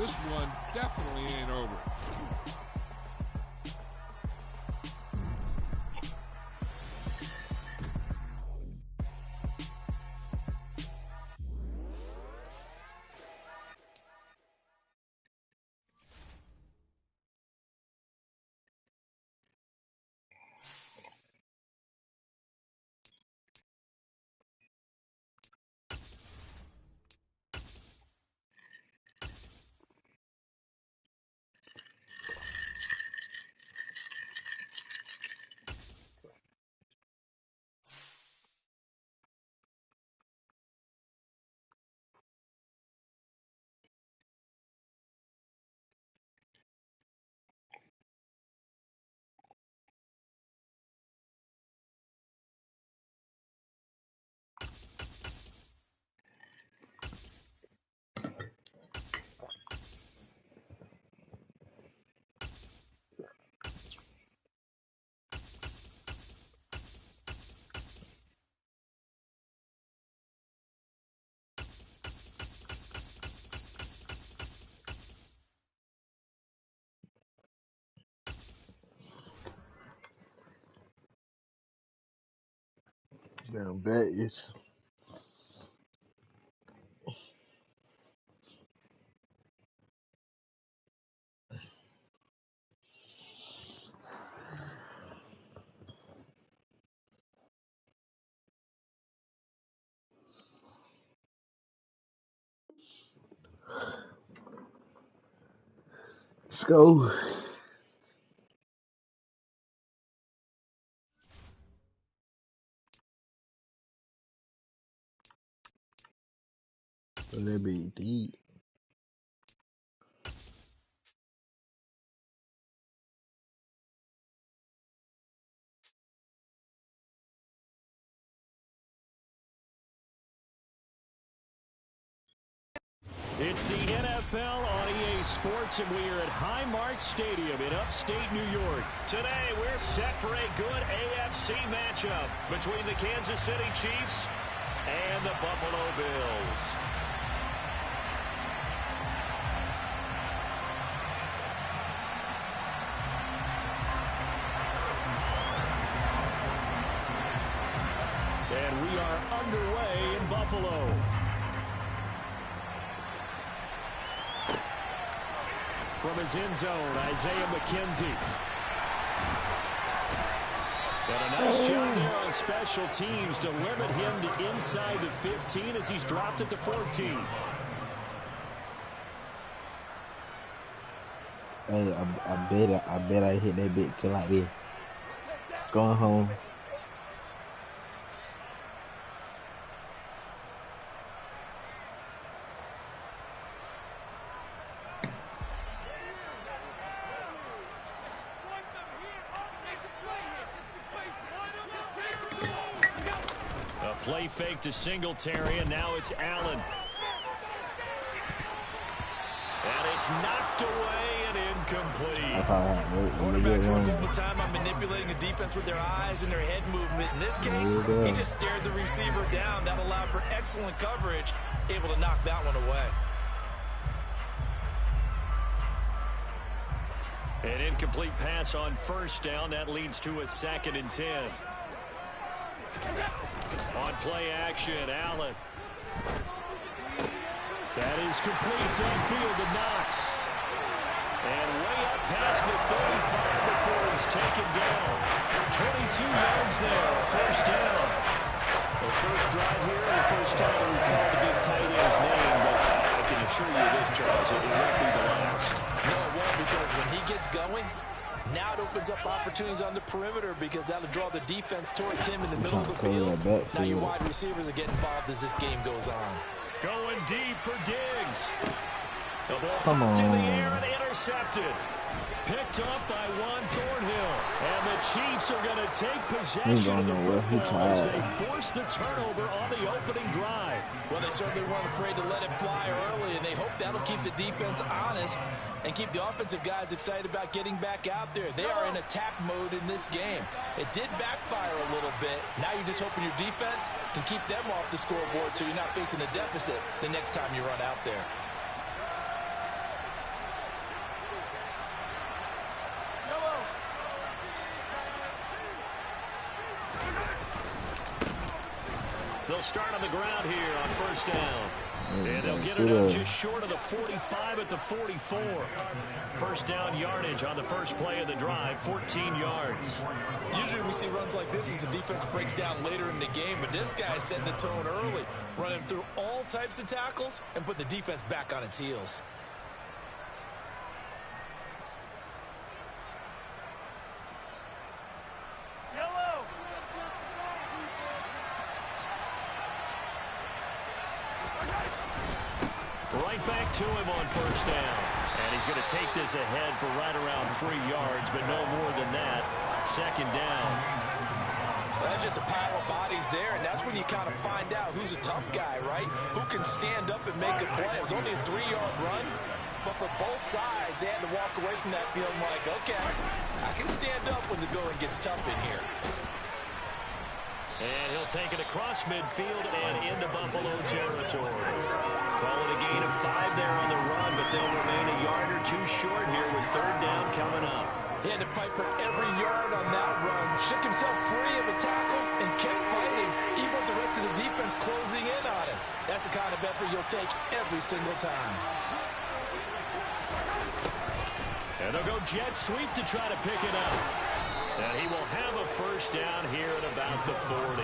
This one definitely ain't over. Damn, bet is. Let's go. That be deep. It's the NFL on EA Sports, and we are at Highmark Stadium in upstate New York. Today, we're set for a good AFC matchup between the Kansas City Chiefs and the Buffalo Bills. And we are underway in Buffalo. From his end zone, Isaiah McKenzie. And a nice job there on special teams to limit him to inside the 15 as he's dropped at the 14. Hey, I bet I hit that bit till like this. Going home. Play fake to Singletary, and now it's Allen. And it's knocked away and incomplete. Quarterbacks work all the time on manipulating a defense with their eyes and their head movement. In this case, he just stared the receiver down. That allowed for excellent coverage, able to knock that one away. An incomplete pass on first down. That leads to a 2nd and 10. On play action, Allen. That is complete downfield to Knox. And way up past the 35 before he's taken down. 22 yards there, first down. The first drive here, the first time that we've called the big tight end's name, but I can assure you this, Charles, it won't be the last. No, it won't, because when he gets going, now it opens up opportunities on the perimeter because that'll draw the defense towards him in the middle of the field. Now your wide receivers are getting involved as this game goes on. Going deep for Diggs. The ball popped in the air and intercepted. Picked up by Juan Thornhill. And the Chiefs are going to take possession of the football as they force the turnover on the opening drive. Well, they certainly weren't afraid to let it fly early, and they hope that'll keep the defense honest and keep the offensive guys excited about getting back out there. They are in attack mode in this game. It did backfire a little bit. Now you're just hoping your defense can keep them off the scoreboard so you're not facing a deficit the next time you run out there. start on the ground here on first down. And they'll get it up just short of the 45 at the 44. First down yardage on the first play of the drive, 14 yards. Usually we see runs like this as the defense breaks down later in the game, but this guy's setting the tone early, running through all types of tackles and putting the defense back on its heels. Right back to him on first down. And he's going to take this ahead for right around 3 yards, but no more than that. Second down. That's just a pile of bodies there, and that's when you kind of find out who's a tough guy, right? Who can stand up and make a play. It was only a 3-yard run, but for both sides, they had to walk away from that feeling like, okay, I can stand up when the going gets tough in here. And he'll take it across midfield and into Buffalo territory. Call it a gain of 5 there on the run, but they'll remain a yard or 2 short here with third down coming up. He had to fight for every yard on that run, shook himself free of a tackle, and kept fighting, even with the rest of the defense closing in on him. That's the kind of effort you'll take every single time. And they'll go jet sweep to try to pick it up. And he will have a first down here at about the 40.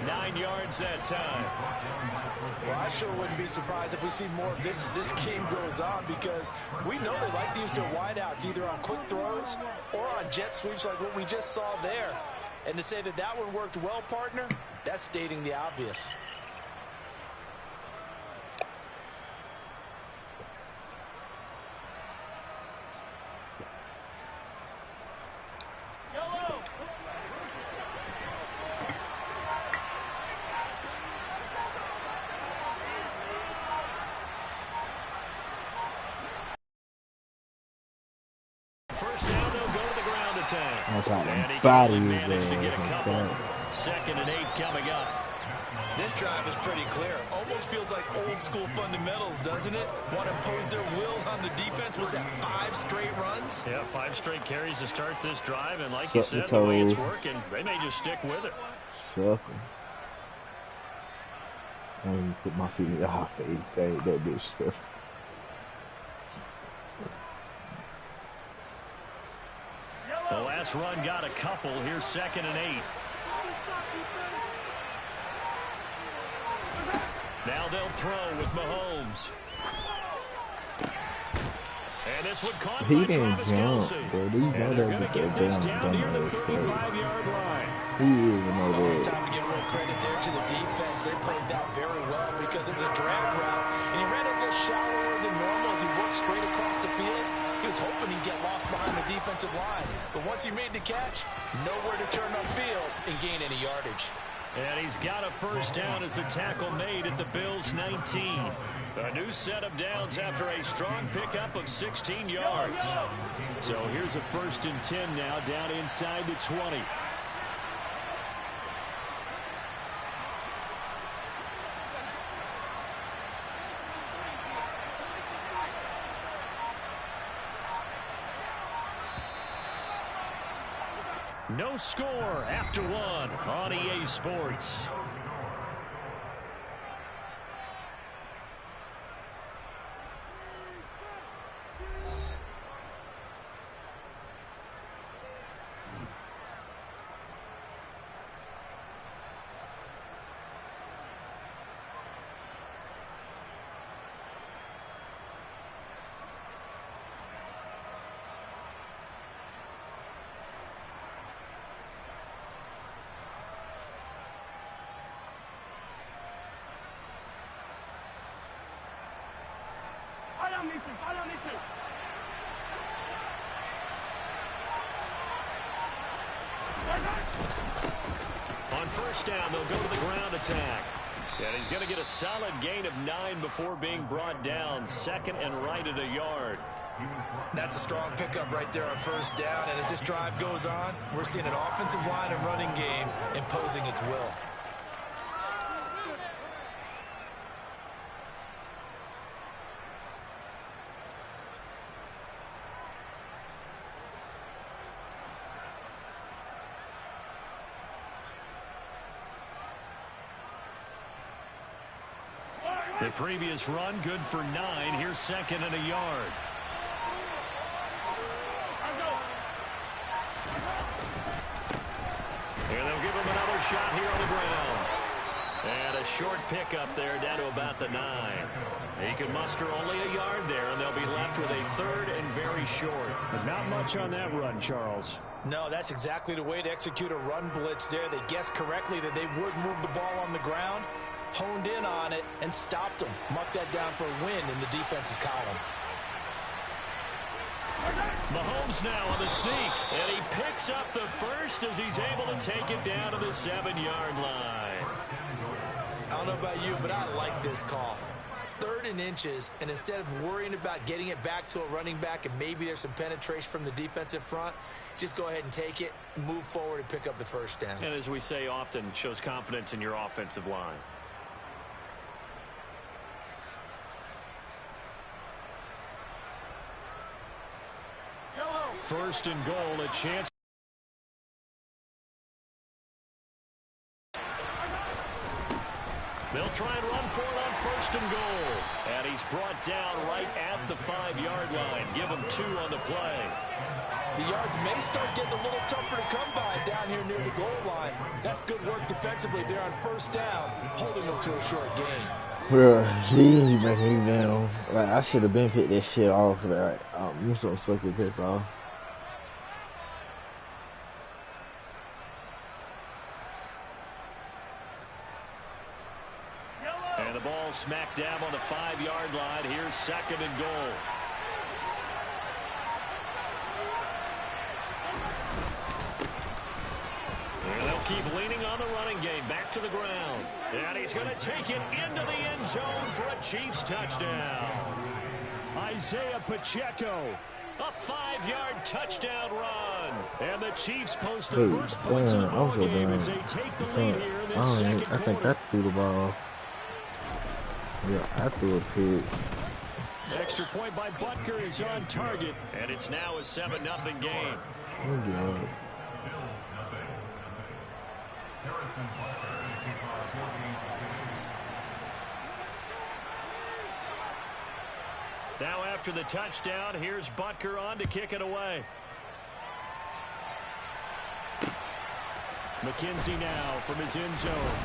9 yards that time. Well, I sure wouldn't be surprised if we see more of this as this game goes on, because we know they like to use their wideouts either on quick throws or on jet sweeps like what we just saw there. And to say that that one worked well, partner, that's stating the obvious. First down, they'll go to the ground attack. And he can manage to get a couple. Second and 8 coming up. This drive is pretty clear. Almost feels like old school fundamentals, doesn't it? Want to impose their will on the defense. Was that 5 straight runs? Yeah, 5 straight carries to start this drive. And like you said, the way it's working, they may just stick with it. Shuffle. I even put my feet in the half fade that bitch stuff. The last run got a couple. Here's second and 8. Now they'll throw with Mahomes. And this one caught by Travis Kelce. And they're going to get this down near the 35-yard line. It's time to give a little credit there to the defense. They played that very well because it was a drag route, and he ran a little shallower than normal as he worked straight across the field. He was hoping he'd get lost behind the defensive line. But once he made the catch, nowhere to turn upfield and gain any yardage. And he's got a first down as the tackle made at the Bills' 19. A new set of downs after a strong pickup of 16 yards. So here's a first and 10 now down inside the 20. No score after 1 on EA Sports. On first down, they'll go to the ground attack. And he's going to get a solid gain of 9 before being brought down. Second and right at a yard. That's a strong pickup right there on first down. And as this drive goes on, we're seeing an offensive line and running game imposing its will. The previous run, good for 9. Here's second and a yard. And they'll give him another shot here on the ground. And a short pickup there down to about the 9. He can muster only a yard there, and they'll be left with a third and very short. But not much on that run, Charles. No, that's exactly the way to execute a run blitz there. They guessed correctly that they would move the ball on the ground, honed in on it, and stopped them. Marked that down for a win in the defense's column. Mahomes now on the sneak, and he picks up the first as he's able to take it down to the 7-yard line. I don't know about you, but I like this call. 3rd and inches, and instead of worrying about getting it back to a running back and maybe there's some penetration from the defensive front, just go ahead and take it, move forward, and pick up the first down. And as we say often, shows confidence in your offensive line. First and goal, a chance. They'll try and run for it on first and goal. And he's brought down right at the 5-yard line. Give him 2 on the play. The yards may start getting a little tougher to come by down here near the goal line. That's good work defensively there on first down, holding them to a short gain. Bro, he's making me down. Like, I should have been picked that shit off. Like, I'm so fucking pissed off. And the ball smack dab on the 5-yard line. Here's second and goal. And they'll keep leaning on the running game. Back to the ground. And he's going to take it into the end zone for a Chiefs touchdown. Isaiah Pacheco. A 5-yard touchdown run. And the Chiefs post the Wait, first points of the ball game damn. as they take the lead here in this second I think quarter. I threw the ball. Yeah, I threw a pick. Extra point by Butker is on target. And it's now a 7-0 game. Oh, God. Now after the touchdown, here's Butker on to kick it away. McKenzie now from his end zone.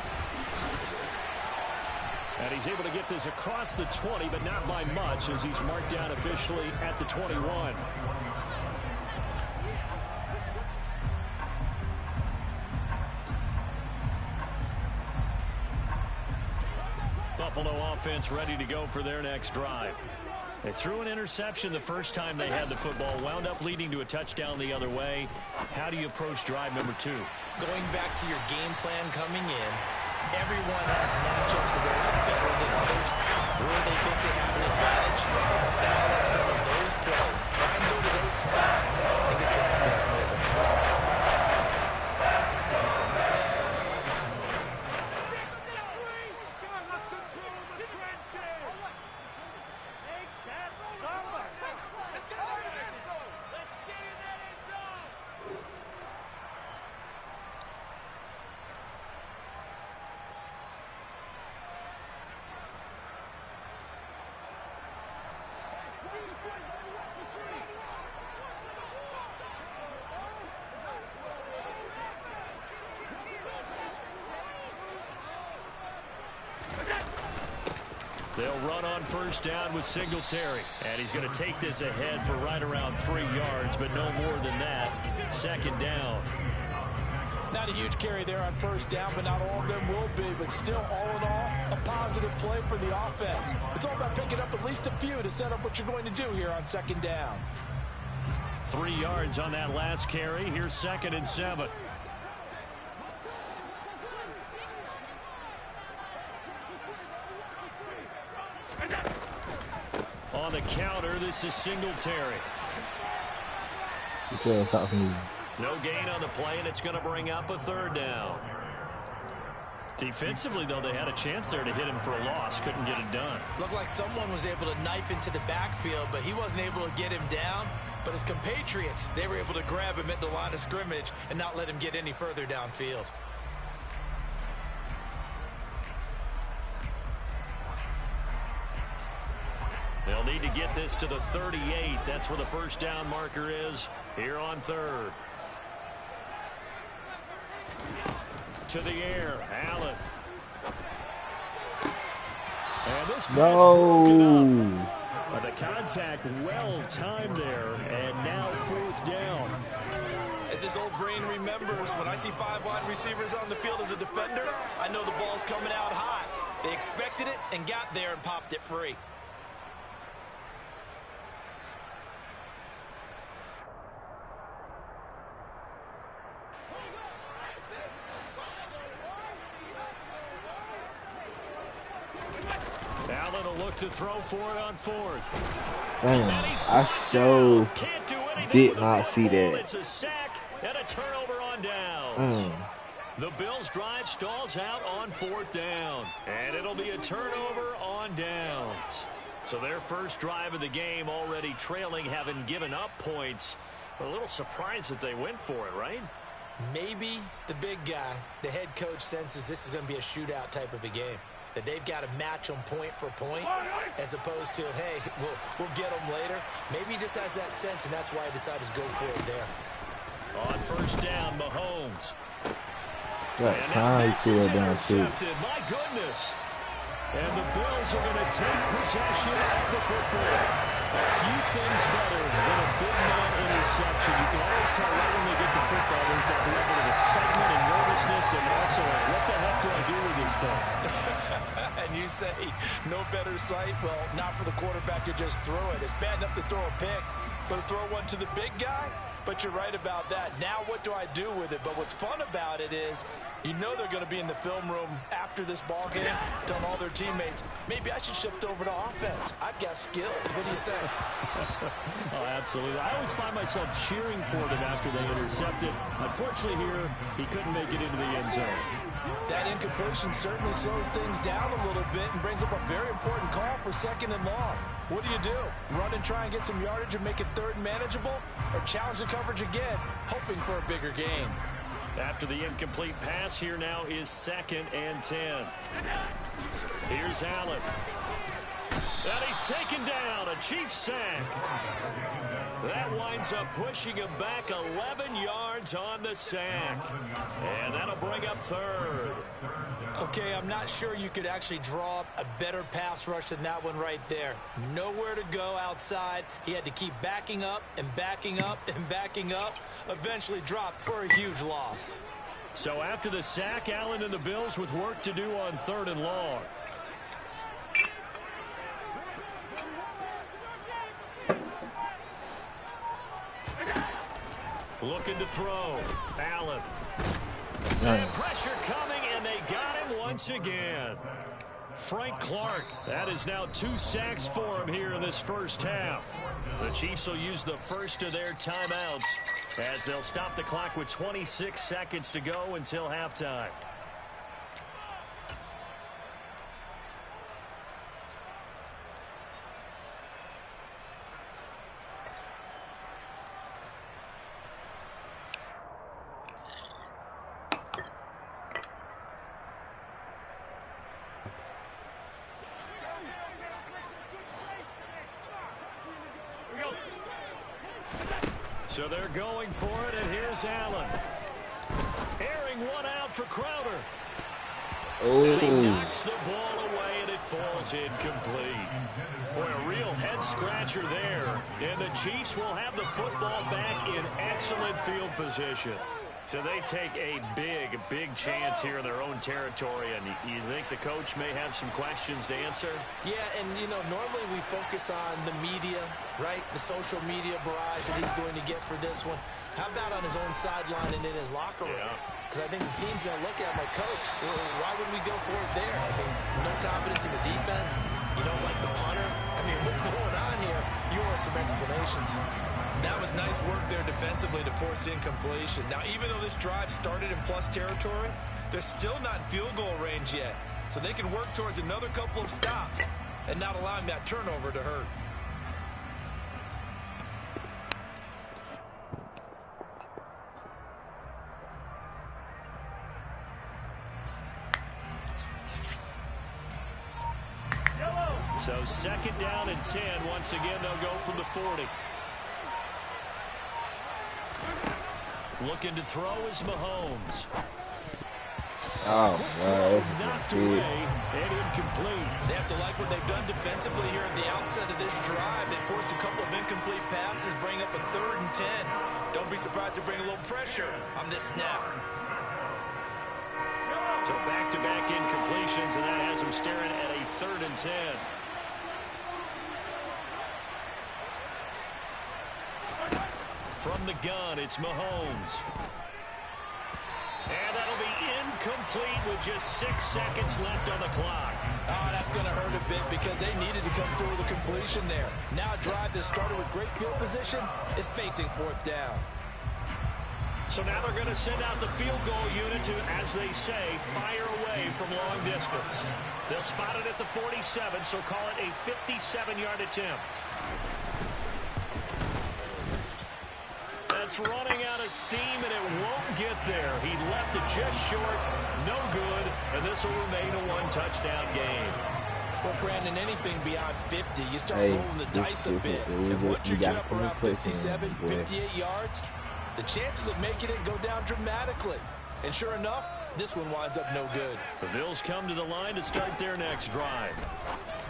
And he's able to get this across the 20, but not by much as he's marked down officially at the 21. Buffalo offense ready to go for their next drive. They threw an interception the first time they had the football, wound up leading to a touchdown the other way. How do you approach drive number 2? Going back to your game plan coming in, everyone has matchups that they like better than others, where they think they have an advantage. Dial up some of those plays. Try and go to those spots and get your offense moving. They'll run on first down with Singletary. And he's going to take this ahead for right around 3 yards, but no more than that. Second down. Not a huge carry there on first down, but not all of them will be. But still, all in all, a positive play for the offense. It's all about picking up at least a few to set up what you're going to do here on second down. 3 yards on that last carry. Here's second and 7. On the counter, this is Singletary. You can't stop me. No gain on the play, and it's going to bring up a third down. Defensively, though, they had a chance there to hit him for a loss. Couldn't get it done. Looked like someone was able to knife into the backfield, but he wasn't able to get him down. But his compatriots, they were able to grab him at the line of scrimmage and not let him get any further downfield. get this to the 38. That's where the first down marker is here on third. To the air, Allen. And this pass broken up. The contact well timed there, and now fourth down. As his old brain remembers, when I see 5 wide receivers on the field as a defender, I know the ball's coming out high. They expected it and got there and popped it free. Allen will look to throw for it on fourth. Damn, I so did not see that. It's a sack and a turnover on downs. The Bills' drive stalls out on fourth down, and it'll be a turnover on downs. So their first drive of the game already trailing, having given up points. A little surprised that they went for it, right? Maybe the big guy, the head coach, senses this is going to be a shootout type of a game. That they've got to match them point for point as opposed to, hey, we'll get them later. Maybe he just has that sense, and that's why he decided to go for it there. On first down, Mahomes. Got time to it down too. My goodness. And the Bills are going to take possession of the football. A few things better than a big man interception. You can always tell right when they get the football, there's that level of excitement and nervousness, and also like, what the heck do I do with this thing? And you say, no better sight? Well, not for the quarterback who just threw it. It's bad enough to throw a pick, but to throw one to the big guy? But you're right about that. Now what do I do with it? But what's fun about it is you know they're going to be in the film room after this ball game, telling all their teammates, maybe I should shift over to offense. I've got skills. What do you think? Oh, absolutely. I always find myself cheering for them after they intercept it. Unfortunately here, he couldn't make it into the end zone. That incompletion certainly slows things down a little bit and brings up a very important call for second and long. What do? Run and try and get some yardage and make it third and manageable? Or challenge the coverage again, hoping for a bigger gain? After the incomplete pass, here now is 2nd and 10. Here's Allen. And he's taken down, a Chiefs sack. That winds up pushing him back 11 yards on the sack. And that'll bring up third. Okay, I'm not sure you could actually draw up a better pass rush than that one right there. Nowhere to go outside. He had to keep backing up and backing up and backing up. Eventually dropped for a huge loss. So after the sack, Allen and the Bills with work to do on 3rd and long. Looking to throw. Allen. And pressure coming, and they got him once again. Frank Clark. That is now 2 sacks for him here in this first half. The Chiefs will use the first of their timeouts as they'll stop the clock with 26 seconds to go until halftime. So they're going for it, and here's Allen. Airing one out for Crowder. And he knocks the ball away, and it falls incomplete. Boy, a real head-scratcher there. And the Chiefs will have the football back in excellent field position. So they take a big chance here in their own territory. And you think the coach may have some questions to answer? Yeah, and, you know, normally we focus on the media, right? The social media barrage that he's going to get for this one. How about on his own sideline and in his locker room? Because I think the team's going to look at him like, Coach, why would we go for it there? I mean, no confidence in the defense. You don't like the punter. I mean, what's going on here? You want some explanations. That was nice work there defensively to force incompletion. Now, even though this drive started in plus territory, they're still not in field goal range yet. So they can work towards another couple of stops and not allowing that turnover to hurt. So 2nd down and 10. Once again, they'll go from the 40. Looking to throw is Mahomes. Oh, Knocked away and incomplete. They have to like what they've done defensively here at the outset of this drive. They forced a couple of incomplete passes, bring up a 3rd and 10. Don't be surprised to bring a little pressure on this snap. So back-to-back incompletions, and that has them staring at a 3rd and 10. From the gun, it's Mahomes. And that'll be incomplete with just 6 seconds left on the clock. Oh, that's going to hurt a bit because they needed to come through with a completion there. Now a drive that started with great field position is facing 4th down. So now they're going to send out the field goal unit to, as they say, fire away from long distance. They'll spot it at the 47, so call it a 57-yard attempt. That's running out of steam, and it won't get there. He left it just short, no good, and this will remain a 1-touchdown game. Well, Brandon, anything beyond 50, you start rolling the dice a bit. And once you get up around 57, 58 yards, the chances of making it go down dramatically. And sure enough, this one winds up no good. The Bills come to the line to start their next drive.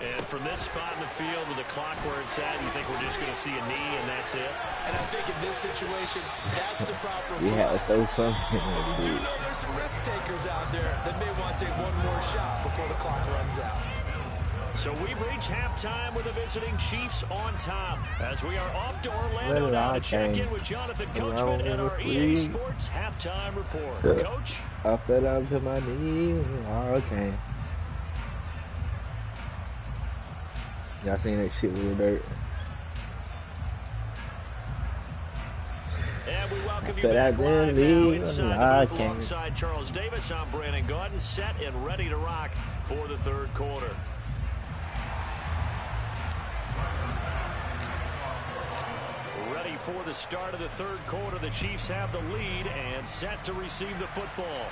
And from this spot in the field with the clock where it's at, you think we're just going to see a knee and that's it? And I think in this situation, that's the proper play. You have to throw something. You do know there's some risk takers out there that may want to take one more shot before the clock runs out. So we've reached halftime with the visiting Chiefs on top. As we are off to Orlando now to check in with Jonathan Coachman and our EA Sports halftime report. Coach? I fell down to my knees. Okay. Y'all seen that shit with the dirt? And we welcome you back live now inside the booth alongside Charles Davis. I'm Brandon Gordon, set and ready to rock for the 3rd quarter. Ready for the start of the 3rd quarter. The Chiefs have the lead and set to receive the football.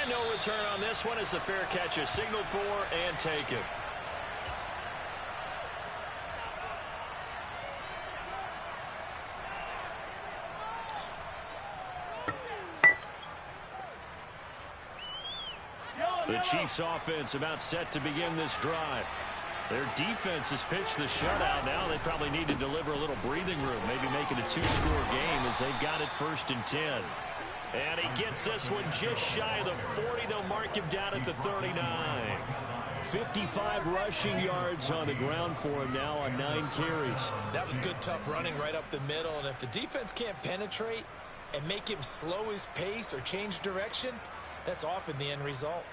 And no return on this one as the fair catch is signaled for and taken. The Chiefs offense about set to begin this drive. Their defense has pitched the shutout. Now they probably need to deliver a little breathing room, maybe make it a 2-score game as they've got it 1st and 10. And he gets this one just shy of the 40. They'll mark him down at the 39. 55 rushing yards on the ground for him now on 9 carries. That was good, tough running right up the middle. And if the defense can't penetrate and make him slow his pace or change direction, that's often the end result.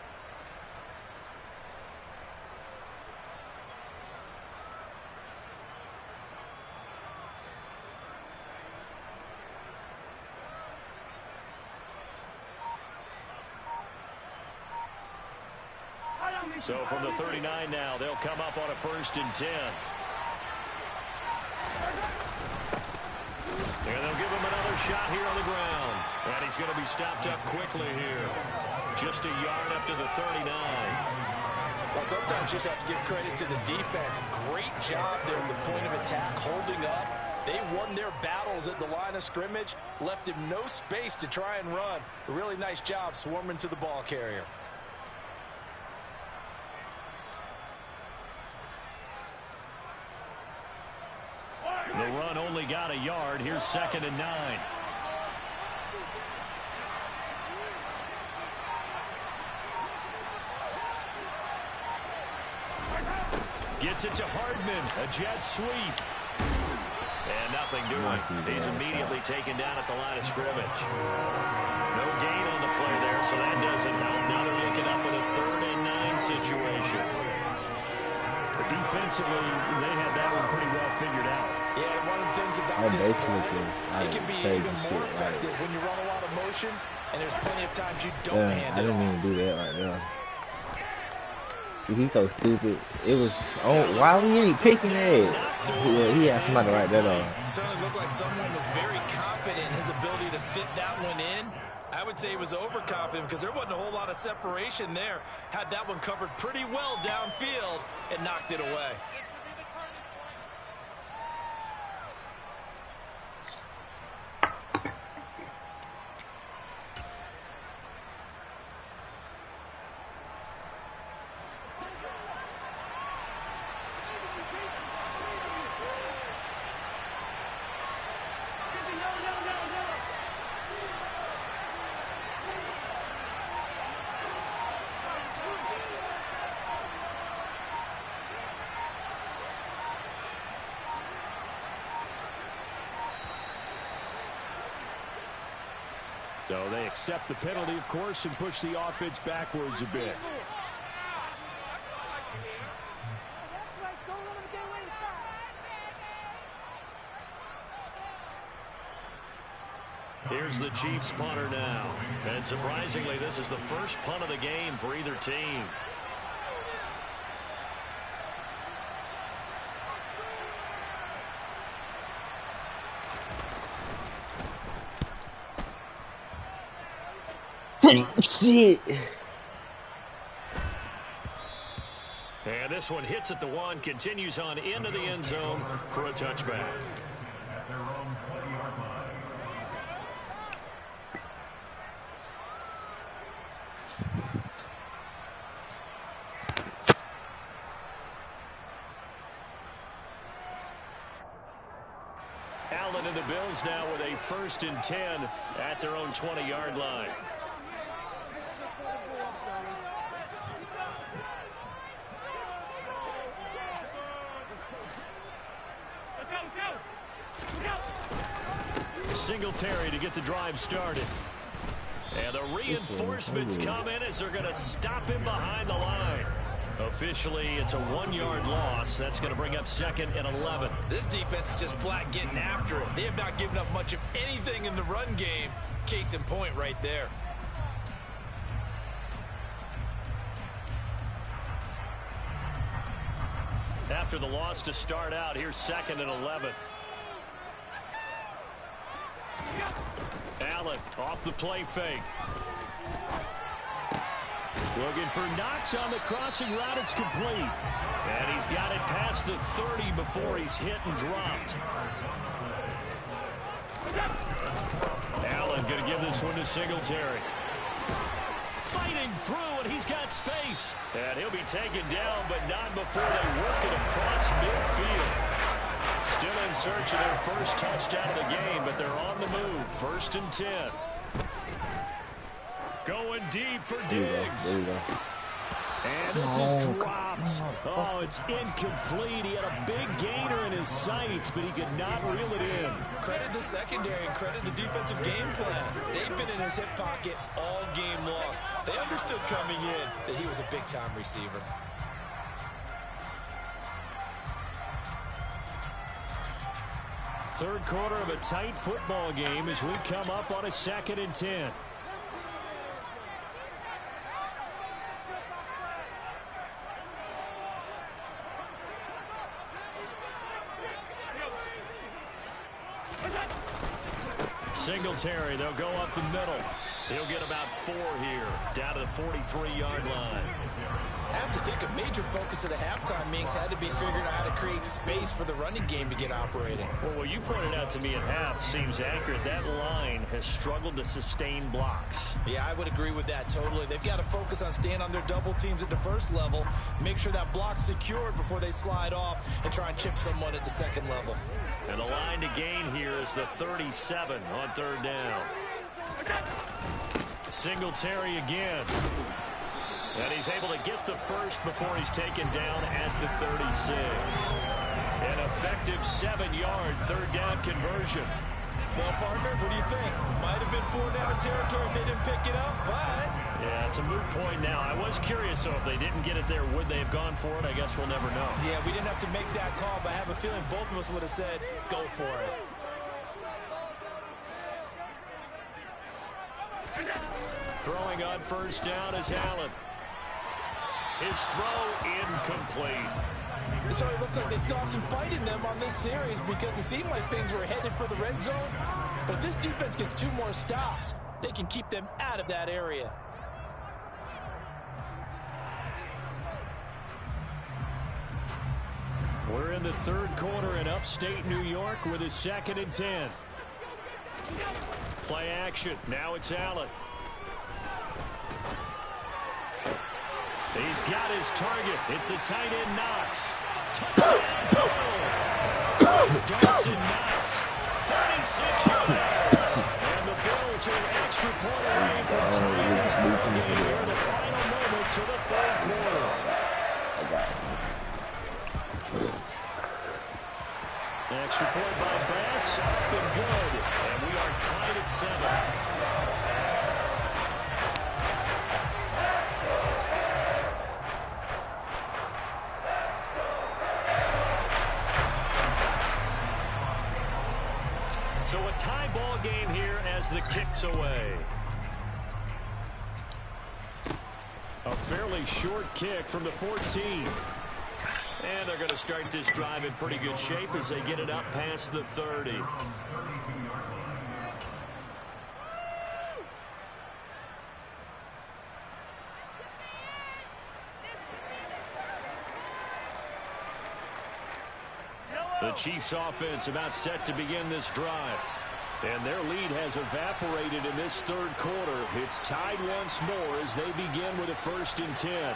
So from the 39 now, they'll come up on a 1st and 10. And they'll give him another shot here on the ground. And he's going to be stopped up quickly here. Just a yard up to the 39. Well, sometimes you just have to give credit to the defense. Great job there at the point of attack, holding up. They won their battles at the line of scrimmage, left him no space to try and run. A really nice job swarming to the ball carrier. The run only got a yard. Here's 2nd and 9. Gets it to Hardman. A jet sweep. And nothing doing. He's immediately taken down at the line of scrimmage. No gain on the play there, so that doesn't help. Now they're looking up in a 3rd and 9 situation. But defensively, they had that one pretty well figured out. Yeah, and one of the things about this play, it can be even more effective when you run a lot of motion, and there's plenty of times you don't hand it off. I didn't even do that right there. He's so stupid. It was, why was he picking that? Yeah, he had somebody right there though. Certainly looked like someone was very confident in his ability to fit that one in. I would say he was overconfident because there wasn't a whole lot of separation there. Had that one covered pretty well downfield and knocked it away. So they accept the penalty, of course, and push the offense backwards a bit. Here's the Chiefs punter now. And surprisingly, this is the first punt of the game for either team. Shit. And this one hits at the one, continues on into the end zone for a touchback. Allen and the Bills now with a 1st and 10 at their own 20-yard line. Singletary to get the drive started. And the reinforcements come in as they're going to stop him behind the line. Officially, it's a 1-yard loss. That's going to bring up 2nd and 11. This defense is just flat getting after it. They have not given up much of anything in the run game. Case in point right there. After the loss to start out, here's 2nd and 11. Allen off the play fake. Looking for Knox on the crossing route. It's complete. And he's got it past the 30 before he's hit and dropped. Allen going to give this one to Singletary. Fighting through, and he's got space. And he'll be taken down, but not before they work it across midfield. Still in search of their first touchdown of the game, but they're on the move. 1st and 10. Going deep for Diggs. There you go. And this is dropped. Oh, it's incomplete. He had a big gainer in his sights, but he could not reel it in. Credit the secondary and credit the defensive game plan. They've been in his hip pocket all game long. They understood coming in that he was a big-time receiver. Third quarter of a tight football game as we come up on a 2nd and 10. Singletary, they'll go up the middle. He'll get about 4 here, down to the 43-yard line. I have to think a major focus of the halftime meetings had to be figuring out how to create space for the running game to get operating. Well, what you pointed out to me at half seems accurate. That line has struggled to sustain blocks. Yeah, I would agree with that totally. They've got to focus on staying on their double teams at the first level, make sure that block's secured before they slide off and try and chip someone at the second level. And the line to gain here is the 37 on 3rd down. Singletary again. And he's able to get the first before he's taken down at the 36. An effective 7-yard 3rd down conversion. Well, partner, what do you think? Might have been 4-down territory if they didn't pick it up, but... Yeah, it's a moot point now. I was curious, so if they didn't get it there, would they have gone for it? I guess we'll never know. Yeah, we didn't have to make that call, but I have a feeling both of us would have said, go for it. Throwing on 1st down is Allen. His throw incomplete. So it looks like they still have some fight in them on this series because it seemed like things were headed for the red zone. But if this defense gets 2 more stops, they can keep them out of that area. We're in the third quarter in upstate New York with a 2nd and 10. Play action. Now it's Allen. He's got his target. It's the tight end Knox. Touchdown Bills. Dawson Knox, 36 yards. And the Bills are an extra point away from tying this ball game here in the final moments of the third quarter. Extra point by Bass, up and good. And we are tied at 7. So a tie ball game here as the kick's away. A fairly short kick from the 14. And they're going to start this drive in pretty good shape as they get it up past the 30. The Chiefs offense about set to begin this drive. And their lead has evaporated in this third quarter. It's tied once more as they begin with a 1st and 10.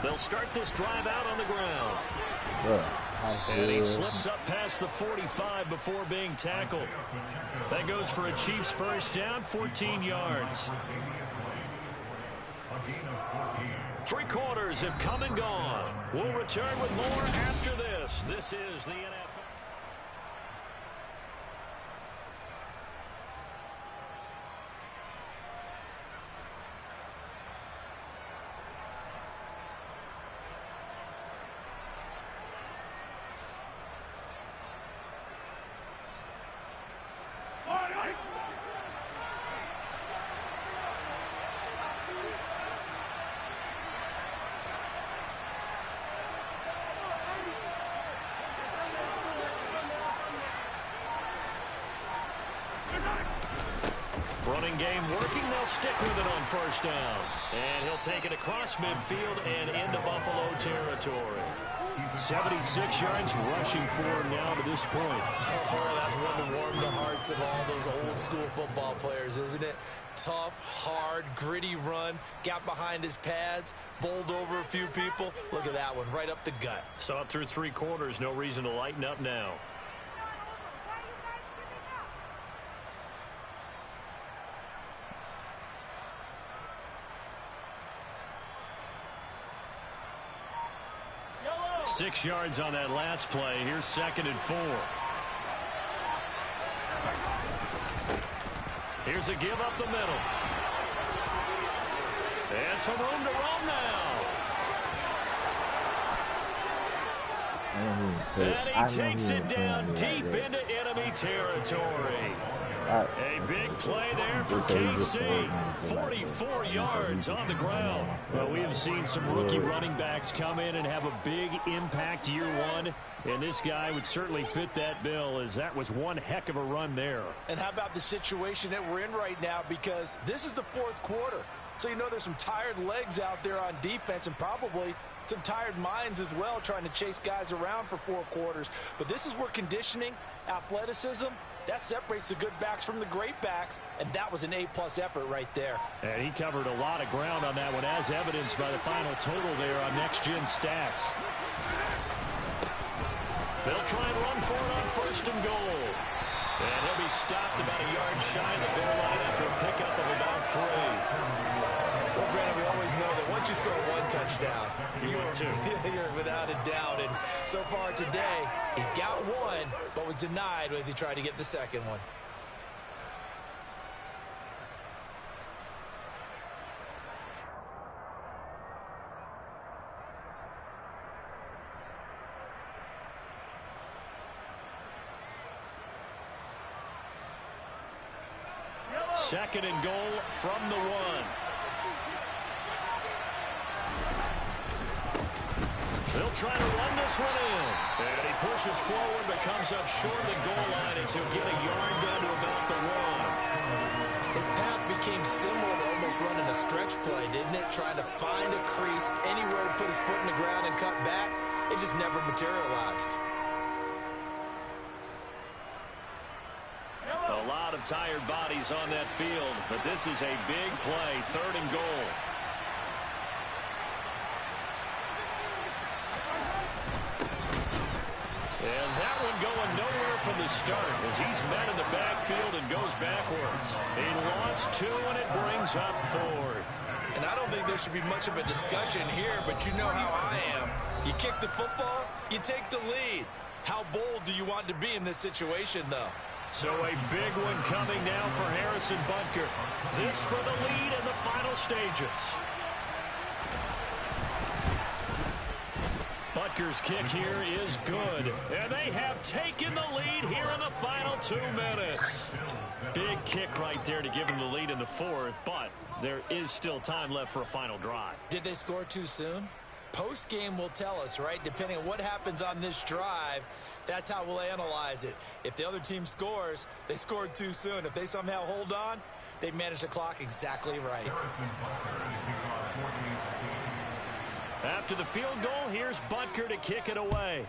They'll start this drive out on the ground. And he slips up past the 45 before being tackled. That goes for a Chiefs 1st down, 14 yards. 3 quarters have come and gone. We'll return with more after this. This is the NFL. Running game working. They'll stick with it on 1st down. And he'll take it across midfield and into Buffalo territory. 76 yards rushing for him now to this point. Oh, that's one to warm the hearts of all those old school football players, isn't it? Tough, hard, gritty run. Got behind his pads, bowled over a few people. Look at that one, right up the gut. So up through 3 quarters, no reason to lighten up now. Yellow. 6 yards on that last play. Here's 2nd and 4. Here's a give up the middle. And some room to roam now. And he takes it down deep into enemy territory. A big play there for KC. 44 yards on the ground. Well, we have seen some rookie running backs come in and have a big impact year one. And this guy would certainly fit that bill, as that was one heck of a run there. And how about the situation that we're in right now? Because this is the 4th quarter. So you know there's some tired legs out there on defense and probably some tired minds as well trying to chase guys around for 4 quarters. But this is where conditioning, athleticism, that separates the good backs from the great backs, and that was an A-plus effort right there. And he covered a lot of ground on that one, as evidenced by the final total there on Next Gen Stats. They'll try and run for it on 1st and goal. And he'll be stopped about a yard shy of the goal line after a pickup of about 3. Well, Brandon, we always know that once you score 1 touchdown, you're without a doubt. And so far today, he's got 1, but was denied as he tried to get the 2nd one. Yellow. 2nd and goal from the 1. They'll try to run this one in. And he pushes forward but comes up short of the goal line as he'll get a yard down to about the 1. His path became similar to almost running a stretch play, didn't it? Trying to find a crease, anywhere to put his foot in the ground and cut back. It just never materialized. A lot of tired bodies on that field, but this is a big play, 3rd and goal. And that one going nowhere from the start as he's met in the backfield and goes backwards. He lost 2, and it brings up 4th. And I don't think there should be much of a discussion here, but you know how I am. You kick the football, you take the lead. How bold do you want to be in this situation, though? So a big one coming now for Harrison Butker. This for the lead in the final stages. Butker's kick here is good. And they have taken the lead here in the final 2 minutes. Big kick right there to give them the lead in the 4th, but there is still time left for a final drive. Did they score too soon? Post-game will tell us, right? Depending on what happens on this drive, that's how we'll analyze it. If the other team scores, they scored too soon. If they somehow hold on, they managed the clock exactly right. After the field goal, here's Butker to kick it away.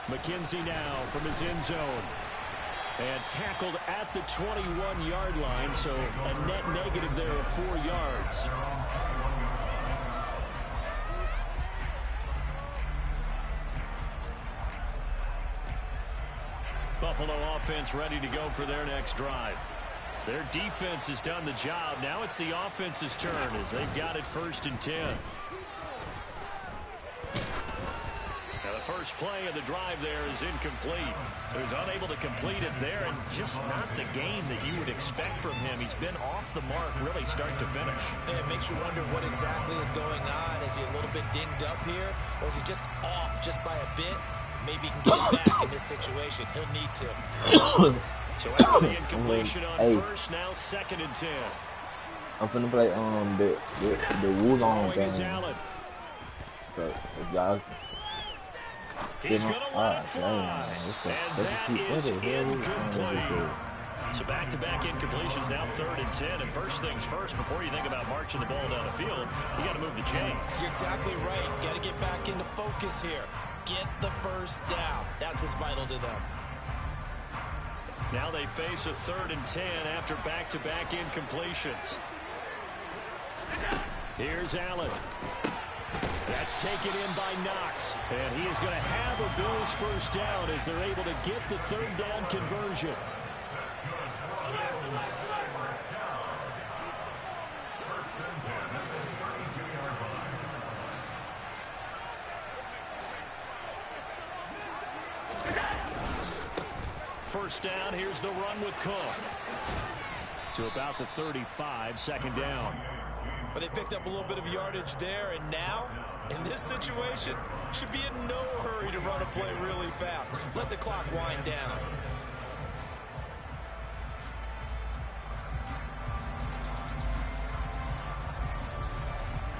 McKenzie now from his end zone. And tackled at the 21-yard line, so a net negative there of 4 yards. Buffalo offense ready to go for their next drive. Their defense has done the job. Now it's the offense's turn as they've got it 1st and 10. Now the first play of the drive there is incomplete. So he's unable to complete it there, and just not the game that you would expect from him. He's been off the mark really start to finish. Yeah, it makes you wonder what exactly is going on. Is he a little bit dinged up here, or is he just off just by a bit? Maybe he can get it back in this situation. He'll need to. So after the incompletion on first, now 2nd and 10. I'm finna play the Wulong game. So if y'all he's gonna let it fly. And that is incomplete. So back-to-back incompletions, now 3rd and 10. And first things first, before you think about marching the ball down the field, you got to move the chains. You're exactly right. Got to get back into focus here. Get the first down. That's what's vital to them. Now they face a 3rd and 10 after back-to-back incompletions. Here's Allen. That's taken in by Knox. And he is going to have a Bills first down as they're able to get the 3rd down conversion. First down, here's the run with Cook. To about the 35, 2nd down. But they picked up a little bit of yardage there, and now, in this situation, should be in no hurry to run a play really fast. Let the clock wind down.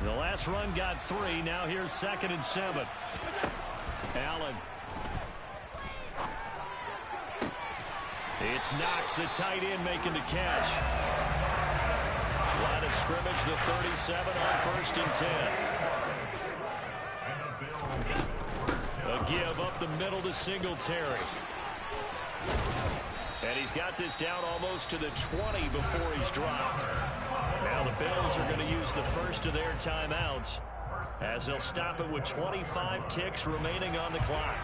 The last run got 3. Now here's 2nd and 7. Allen. It's Knox, the tight end, making the catch. Line of scrimmage, the 37 on 1st and 10. A give up the middle to Singletary. And he's got this down almost to the 20 before he's dropped. Now the Bills are going to use the first of their timeouts as they'll stop it with 25 ticks remaining on the clock.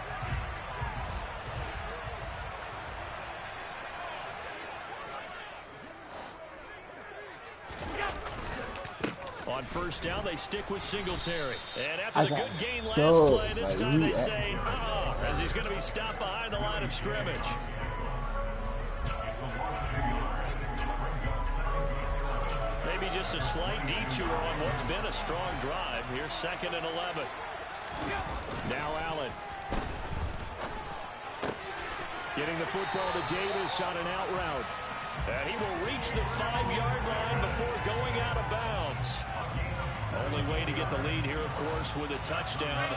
On first down, they stick with Singletary. And after the good gain last play, this time they say, as he's going to be stopped behind the line of scrimmage. Maybe just a slight detour on what's been a strong drive. Here's 2nd and 11. Now Allen. Getting the football to Davis on an out route. And he will reach the 5-yard line before going out of bounds. get the lead here, of course, with a touchdown.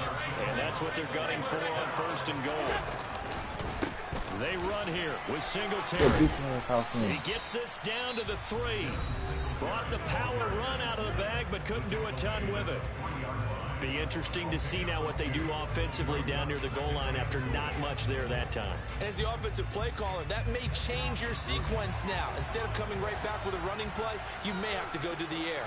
And that's what they're gunning for on 1st and goal. They run here with Singletary. He gets this down to the 3. Brought the power run out of the bag, but couldn't do a ton with it. Be interesting to see now what they do offensively down near the goal line after not much there that time. As the offensive play caller, that may change your sequence now. Instead of coming right back with a running play, you may have to go to the air.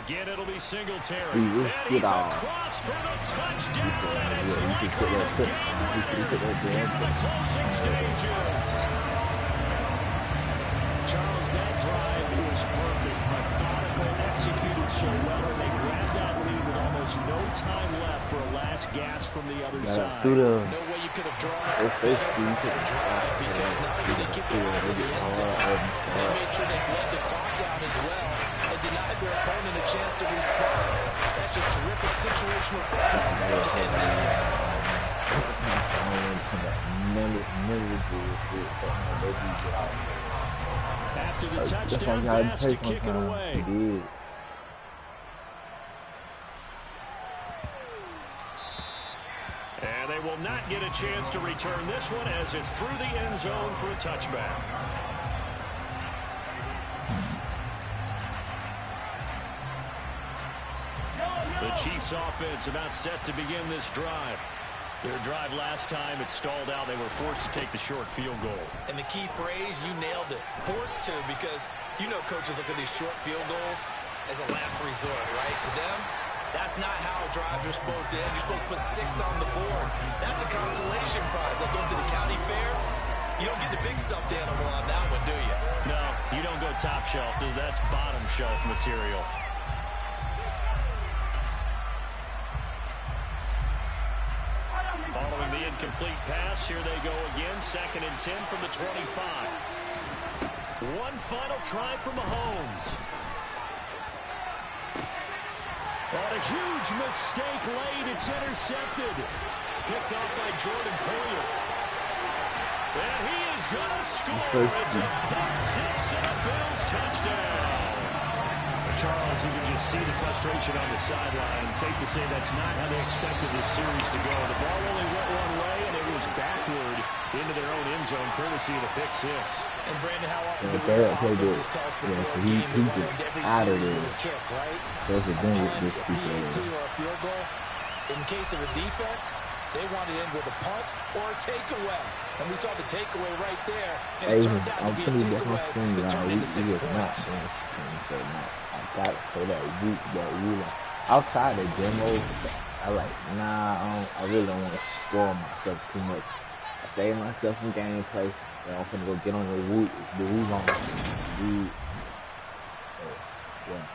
Again, it'll be Singletary. And he's across for the touchdown. And it's likely the game into the closing stages. Charles, that drive was perfect. Methodical, executed so well, and they grabbed that lead with almost no time left for a last gasp from the other side. No way you could have drawn it because not only did they get the ball from the end zone, they made sure they bled the clock down as well and denied their opponent a chance to respond. That's just terrific situational football to end this one. After the touchdown pass to kick it away. And they will not get a chance to return this one as it's through the end zone for a touchback. The Chiefs offense about set to begin this drive. Their drive last time, it stalled out. They were forced to take the short field goal. And the key phrase, you nailed it. Forced to, because you know coaches look at these short field goals as a last resort, right? To them, that's not how drives are supposed to end. You're supposed to put 6 on the board. That's a consolation prize. Like going to the county fair, you don't get the big stuffed animal on that one, do you? No, you don't go top shelf. That's bottom shelf material. Following the incomplete pass, here they go again. 2nd and 10 from the 25. One final try for Mahomes. On a huge mistake late, it's intercepted. Picked off by Jordan Poyer. And he is going to score. It's a pick 6 and a Bills touchdown. Charles, you can just see the frustration on the sideline. Safe to say that's not how they expected this series to go. The ball only went one way, and it was backward into their own end zone, courtesy of the pick 6. And Brandon, how often he just out of there. Kick, right? There's a thing with this PAT or a field goal. In case of a defense, they wanted to end with a punt or a takeaway. And we saw the takeaway right there. And it turned out to be a takeaway that turned into 6 points. I got for that week, outside the demo, I like, nah, I really don't want to spoil myself too much. I save myself from gameplay, and I'm gonna go get on the Woo on. Yeah.